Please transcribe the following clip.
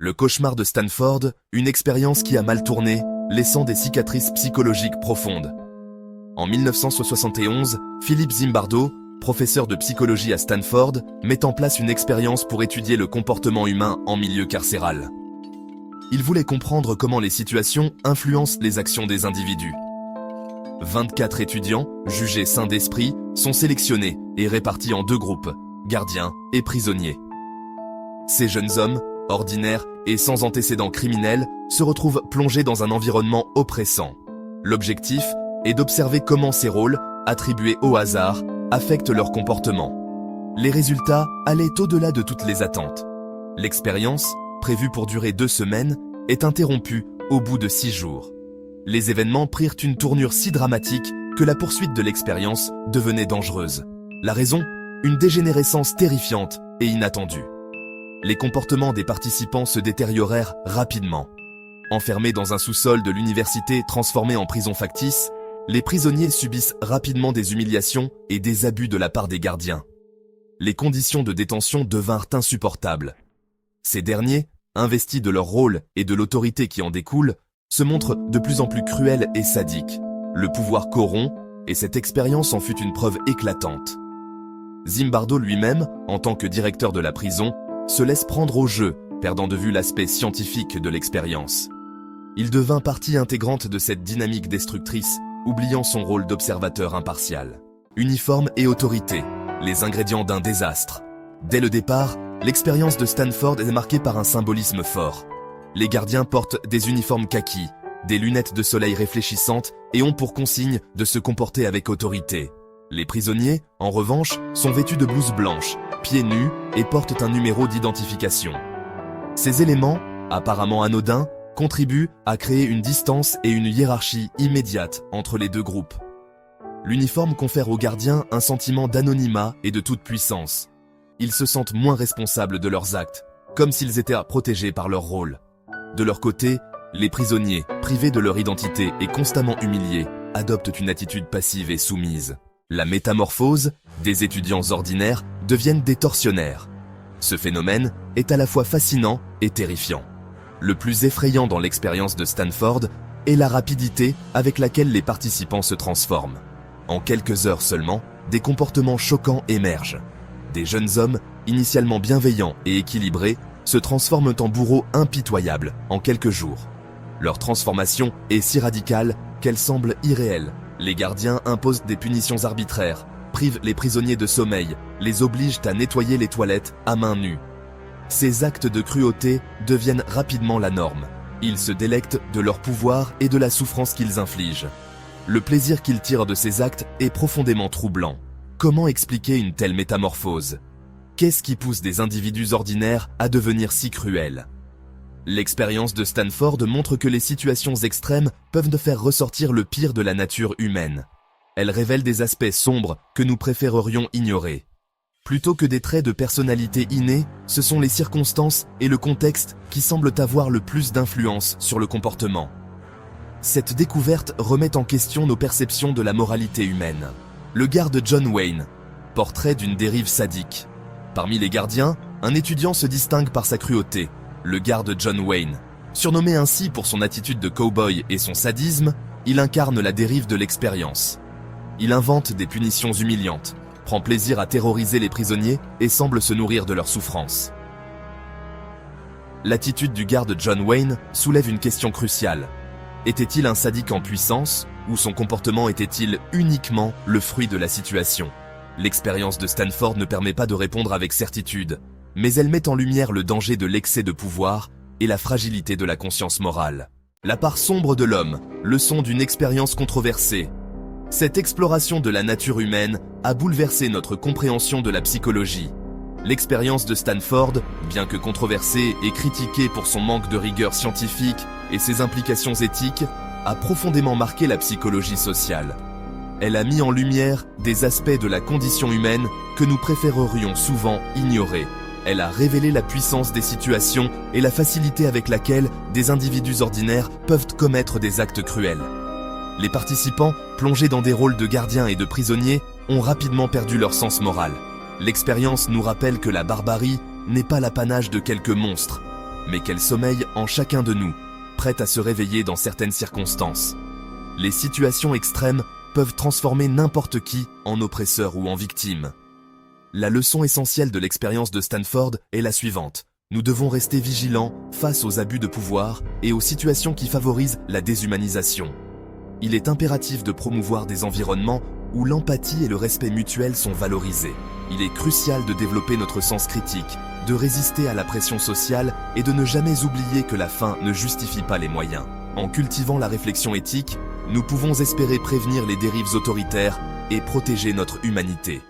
Le cauchemar de Stanford, une expérience qui a mal tourné, laissant des cicatrices psychologiques profondes. En 1971, Philip Zimbardo, professeur de psychologie à Stanford, met en place une expérience pour étudier le comportement humain en milieu carcéral. Il voulait comprendre comment les situations influencent les actions des individus. 24 étudiants, jugés sains d'esprit, sont sélectionnés et répartis en deux groupes, gardiens et prisonniers. Ces jeunes hommes, ordinaires et sans antécédents criminels, se retrouvent plongés dans un environnement oppressant. L'objectif est d'observer comment ces rôles, attribués au hasard, affectent leur comportement. Les résultats allaient au-delà de toutes les attentes. L'expérience, prévue pour durer 2 semaines, est interrompue au bout de 6 jours. Les événements prirent une tournure si dramatique que la poursuite de l'expérience devenait dangereuse. La raison ? Une dégénérescence terrifiante et inattendue. Les comportements des participants se détériorèrent rapidement. Enfermés dans un sous-sol de l'université transformé en prison factice, les prisonniers subissent rapidement des humiliations et des abus de la part des gardiens. Les conditions de détention devinrent insupportables. Ces derniers, investis de leur rôle et de l'autorité qui en découle, se montrent de plus en plus cruels et sadiques. Le pouvoir corrompt, et cette expérience en fut une preuve éclatante. Zimbardo lui-même, en tant que directeur de la prison, se laisse prendre au jeu, perdant de vue l'aspect scientifique de l'expérience. Il devint partie intégrante de cette dynamique destructrice, oubliant son rôle d'observateur impartial. Uniforme et autorité, les ingrédients d'un désastre. Dès le départ, l'expérience de Stanford est marquée par un symbolisme fort. Les gardiens portent des uniformes kaki, des lunettes de soleil réfléchissantes et ont pour consigne de se comporter avec autorité. Les prisonniers, en revanche, sont vêtus de blouses blanches, pieds nus et portent un numéro d'identification. Ces éléments, apparemment anodins, contribuent à créer une distance et une hiérarchie immédiate entre les deux groupes. L'uniforme confère aux gardiens un sentiment d'anonymat et de toute puissance. Ils se sentent moins responsables de leurs actes, comme s'ils étaient protégés par leur rôle. De leur côté, les prisonniers, privés de leur identité et constamment humiliés, adoptent une attitude passive et soumise. La métamorphose, des étudiants ordinaires deviennent des tortionnaires. Ce phénomène est à la fois fascinant et terrifiant. Le plus effrayant dans l'expérience de Stanford est la rapidité avec laquelle les participants se transforment. En quelques heures seulement, des comportements choquants émergent. Des jeunes hommes, initialement bienveillants et équilibrés, se transforment en bourreaux impitoyables en quelques jours. Leur transformation est si radicale qu'elle semble irréelle. Les gardiens imposent des punitions arbitraires, privent les prisonniers de sommeil, les obligent à nettoyer les toilettes à main nue. Ces actes de cruauté deviennent rapidement la norme. Ils se délectent de leur pouvoir et de la souffrance qu'ils infligent. Le plaisir qu'ils tirent de ces actes est profondément troublant. Comment expliquer une telle métamorphose ? Qu'est-ce qui pousse des individus ordinaires à devenir si cruels ? L'expérience de Stanford montre que les situations extrêmes peuvent faire ressortir le pire de la nature humaine. Elle révèle des aspects sombres que nous préférerions ignorer. Plutôt que des traits de personnalité innés, ce sont les circonstances et le contexte qui semblent avoir le plus d'influence sur le comportement. Cette découverte remet en question nos perceptions de la moralité humaine. Le garde John Wayne, portrait d'une dérive sadique. Parmi les gardiens, un étudiant se distingue par sa cruauté, le garde John Wayne. Surnommé ainsi pour son attitude de cow-boy et son sadisme, il incarne la dérive de l'expérience. Il invente des punitions humiliantes, prend plaisir à terroriser les prisonniers et semble se nourrir de leur souffrance. L'attitude du garde John Wayne soulève une question cruciale. Était-il un sadique en puissance ou son comportement était-il uniquement le fruit de la situation ? L'expérience de Stanford ne permet pas de répondre avec certitude, mais elle met en lumière le danger de l'excès de pouvoir et la fragilité de la conscience morale. La part sombre de l'homme, leçon d'une expérience controversée. Cette exploration de la nature humaine a bouleversé notre compréhension de la psychologie. L'expérience de Stanford, bien que controversée et critiquée pour son manque de rigueur scientifique et ses implications éthiques, a profondément marqué la psychologie sociale. Elle a mis en lumière des aspects de la condition humaine que nous préférerions souvent ignorer. Elle a révélé la puissance des situations et la facilité avec laquelle des individus ordinaires peuvent commettre des actes cruels. Les participants, plongés dans des rôles de gardiens et de prisonniers, ont rapidement perdu leur sens moral. L'expérience nous rappelle que la barbarie n'est pas l'apanage de quelques monstres. mais qu'elle sommeille en chacun de nous, prête à se réveiller dans certaines circonstances. Les situations extrêmes peuvent transformer n'importe qui en oppresseur ou en victime. La leçon essentielle de l'expérience de Stanford est la suivante. Nous devons rester vigilants face aux abus de pouvoir et aux situations qui favorisent la déshumanisation. Il est impératif de promouvoir des environnements où l'empathie et le respect mutuel sont valorisés. Il est crucial de développer notre sens critique, de résister à la pression sociale et de ne jamais oublier que la fin ne justifie pas les moyens. En cultivant la réflexion éthique, nous pouvons espérer prévenir les dérives autoritaires et protéger notre humanité.